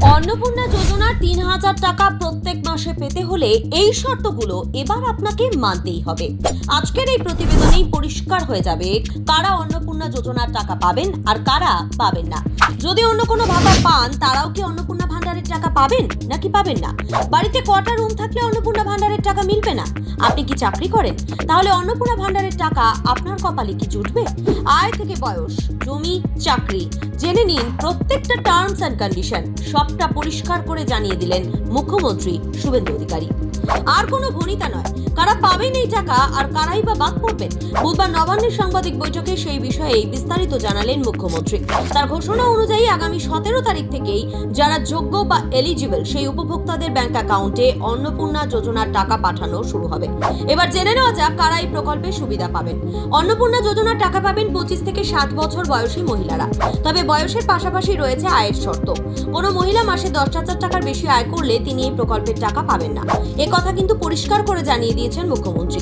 অন্নপূর্ণা যোজনার ৩,০০০ টাকা প্রত্যেক মাসে পেতে হলে এই শর্তগুলো এবার আপনাকে মানতেই হবে। আজকের এই প্রতিবেদনেই পরিষ্কার হয়ে যাবে কারা অন্নপূর্ণা যোজনার টাকা পাবেন আর কারা পাবেন না। যদি অন্য কোনো ভাতা পান তারাও কি অন্নপূর্ণা ভান্ডারের টাকা পাবেন নাকি পাবেন না? বাড়িতে কটা রুম থাকলে অন্নপূর্ণা ভান্ডারের টাকা মিলবে না? আপনি কি চাকরি করেন? তাহলে অন্নপূর্ণা ভান্ডারের টাকা আপনার কপালে কি জুটবে? আয় থেকে বয়স, জমি, চাকরি জেনে নিন প্রত্যেকটা টার্মস অ্যান্ড কন্ডিশন সবটা পরিষ্কার করে জানিয়ে দিলেন মুখ্যমন্ত্রী শুভেন্দু অধিকারী। আর কোনো ভনিতা নয়, কারা পাবেন এই টাকা আর কারাই বা বাদ পড়বেন। বুধবার নবান্নের সাংবাদিক বৈঠকে সেই বিষয়ে বিস্তারিত জানালেন মুখ্যমন্ত্রী। তার ঘোষণা অনুযায়ী আগামী 17 তারিখ থেকেই যারা যোগ্য বা এলিজিবল সেই উপভোক্তাদের ব্যাংক অ্যাকাউন্টে অন্নপূর্ণা যোজনার টাকা পাঠানো শুরু হবে। এবার জেনে নেওয়া যাক কারা এই প্রকল্পে সুবিধা পাবেন। অন্নপূর্ণা যোজনার টাকা পাবেন 25 থেকে 60 বছর বয়সী মহিলারা। তবে বয়সের পাশাপাশি রয়েছে আয়ের শর্ত। কোনো মহিলা মাসে 10,000 টাকার বেশি আয় করলে তিনি এই প্রকল্পের টাকা পাবেন না। কথা কিন্তু পরিষ্কার করে জানিয়ে দিয়েছেন মুখ্যমন্ত্রী।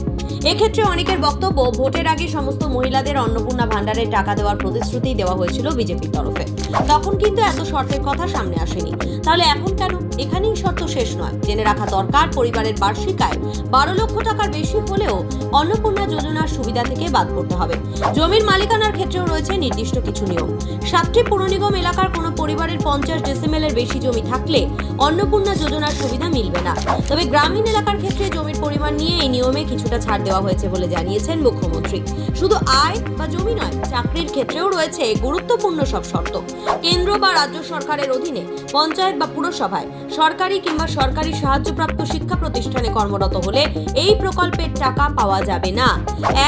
এক্ষেত্রে অনেকের বক্তব্য, ভোটের আগে সমস্ত মহিলাদের অন্নপূর্ণা ভান্ডারের টাকা দেওয়ার প্রতিশ্রুতি দেওয়া হয়েছিল বিজেপির তরফে। তখন কিন্তু এত শর্তের কথা সামনে আসেনি। তাহলে এখন কেন? এখানেই শর্ত শেষ নয়। জেনে রাখা দরকার, পরিবারের বার্ষিক আয় 12 লক্ষ টাকার বেশি হলেও অন্নপূর্ণা যোজনার সুবিধা থেকে বাদ পড়তে হবে। জমির মালিকানার ক্ষেত্রেও রয়েছে নির্দিষ্ট কিছু নিয়ম। 7টি পুর নিগম এলাকার কোনো পরিবারের 50 ডেসিমেলের বেশি জমি থাকলে অন্নপূর্ণা যোজনার সুবিধা মিলবে না। তবে গ্রামীণ এলাকার ক্ষেত্রে জমির পরিমাণ নিয়ে এই নিয়মে কিছুটা ছাড় দেওয়া হয়েছে বলে জানিয়েছেন মুখ্যমন্ত্রী। শুধু আয় বা জমি নয়, চাকরির ক্ষেত্রেও রয়েছে গুরুত্বপূর্ণ সব শর্ত। কেন্দ্র বা রাজ্য সরকারের অধীনে পঞ্চায়েত বা পুরসভায় সরকারি কিংবা সরকারি সাহায্যপ্রাপ্ত শিক্ষা প্রতিষ্ঠানে কর্মরত হলে এই প্রকল্পের টাকা পাওয়া যাবে না।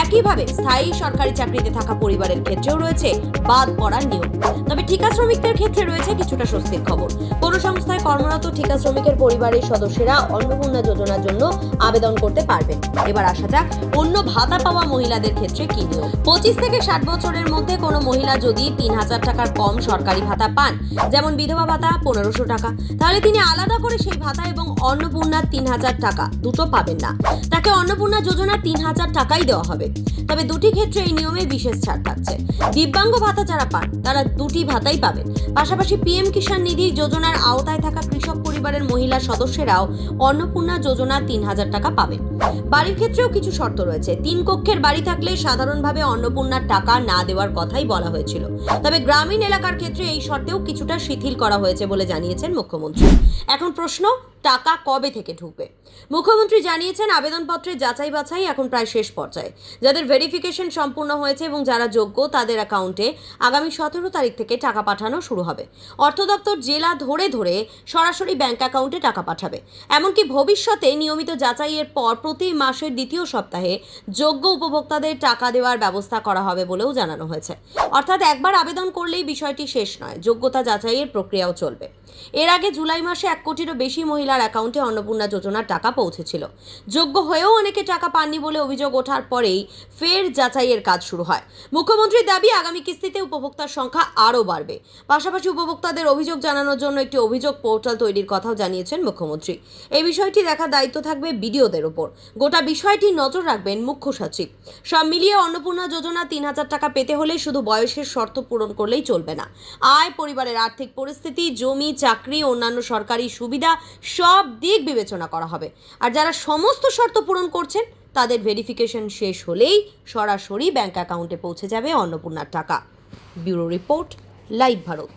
একইভাবে স্থায়ী সরকারি চাকরিতে থাকা পরিবারের ক্ষেত্রেও রয়েছে বাদ পড়ার নিয়ম। তবে ঠিকা শ্রমিকদের ক্ষেত্রে রয়েছে কিছুটা স্বস্তির খবর। কোন সংস্থায় কর্মরত ঠিকা শ্রমিকের পরিবারের সদস্যরা অন্নপূর্ণা যোজনার জন্য আবেদন করতে পারবেন। এবার আসা যাক অন্য ভাতা পাওয়া মহিলাদের ক্ষেত্রে কি নিয়ম। 25 থেকে 60 বছরের মধ্যে কোনো মহিলা যদি 3,000 টাকার কম সরকারি ভাতা পান, যেমন বিধবা ভাতা 1500 টাকা, তাহলে তিনি আলাদা করে সেই ভাতা এবং অন্নপূর্ণার 3,000 টাকা দুটো পাবেন না। তাকে অন্নপূর্ণা যোজনার 3,000 টাকাই দেওয়া হবে। তবে দুটি ক্ষেত্রে এই নিয়মে বিশেষ ছাড় থাকছে। দিব্যাঙ্গ ভাতা যারা পান তারা দুটি ভাতাই পাবেন। পাশাপাশি পিএম কিষাণ নিধি যোজনার আওতায় থাকা কৃষক পরিবারের মহিলা সদস্যরাও অন্নপূর্ণা যোজনার 3,000 টাকা পাবেন। বাড়ির ক্ষেত্রেও কিছু শর্ত রয়েছে। 3 কক্ষের বাড়ি থাকলে সাধারণভাবে অন্নপূর্ণার টাকা না দেওয়ার কথাই বলা হয়েছিল। তবে গ্রামীণ এলাকার ক্ষেত্রে এই শর্তেও কিছুটা শিথিল করা হয়েছে বলে জানিয়েছেন মুখ্যমন্ত্রী। এখন প্রশ্ন, টাকা কবে থেকে ঢুকবে? মুখ্যমন্ত্রী জানিয়েছেন আবেদনপত্রের যাচাই বাছাই এখন প্রায় শেষ পর্যায়ে। যাদের ভেরিফিকেশন সম্পূর্ণ হয়েছে এবং যারা যোগ্য তাদের অ্যাকাউন্টে আগামী 17 তারিখ থেকে টাকা পাঠানো শুরু হবে। অর্থ দপ্তর জেলা ধরে ধরে সরাসরি ব্যাংক অ্যাকাউন্টে টাকা পাঠাবে। এমনকি ভবিষ্যতে নিয়মিত যাচাইয়ের পর প্রতি মাসের দ্বিতীয় সপ্তাহে যোগ্য উপভোক্তাদের টাকা দেওয়ার ব্যবস্থা করা হবে বলেও জানানো হয়েছে। অর্থাৎ একবার আবেদন করলেই বিষয়টি শেষ নয়, যোগ্যতা যাচাইয়ের প্রক্রিয়াও চলবে। এর আগে জুলাই মাসে 1 কোটিরও বেশি মহিলার অ্যাকাউন্টে অন্নপূর্ণা যোজনার টাকা পৌঁছেছিল। যোগ্য হয়েও অনেকে টাকা পাননি বলে অভিযোগ ওঠার পরেই ফের যাচাইয়ের কাজ শুরু হয়। মুখ্যমন্ত্রীর দাবি আগামী কিস্তিতে উপভোক্তার সংখ্যা আরও বাড়বে। পাশাপাশি উপভোক্তাদের অভিযোগ জানানোর জন্য একটি অভিযোগ পোর্টাল তৈরির কথাও জানিয়েছেন মুখ্যমন্ত্রী। এই বিষয়টি দেখার দায়িত্ব থাকবে বিডিওদের ওপর। গোটা বিষয়টি নজর রাখবেন মুখ্য সচিব। সব মিলিয়ে অন্নপূর্ণা যোজনা 3,000 টাকা পেতে হলে শুধু বয়সের শর্ত পূরণ করলেই চলবে না। আয়, পরিবারের আর্থিক পরিস্থিতি, জমি, চাকরি, অন্যান্য সরকারি সুবিধা সব দিক বিবেচনা করা হবে। আর যারা সমস্ত শর্ত পূরণ করছেন তাদের ভেরিফিকেশন শেষ হলেই সরাসরি ব্যাংক অ্যাকাউন্টে পৌঁছে যাবে অন্নপূর্ণার টাকা। Bureau report, live Bharat.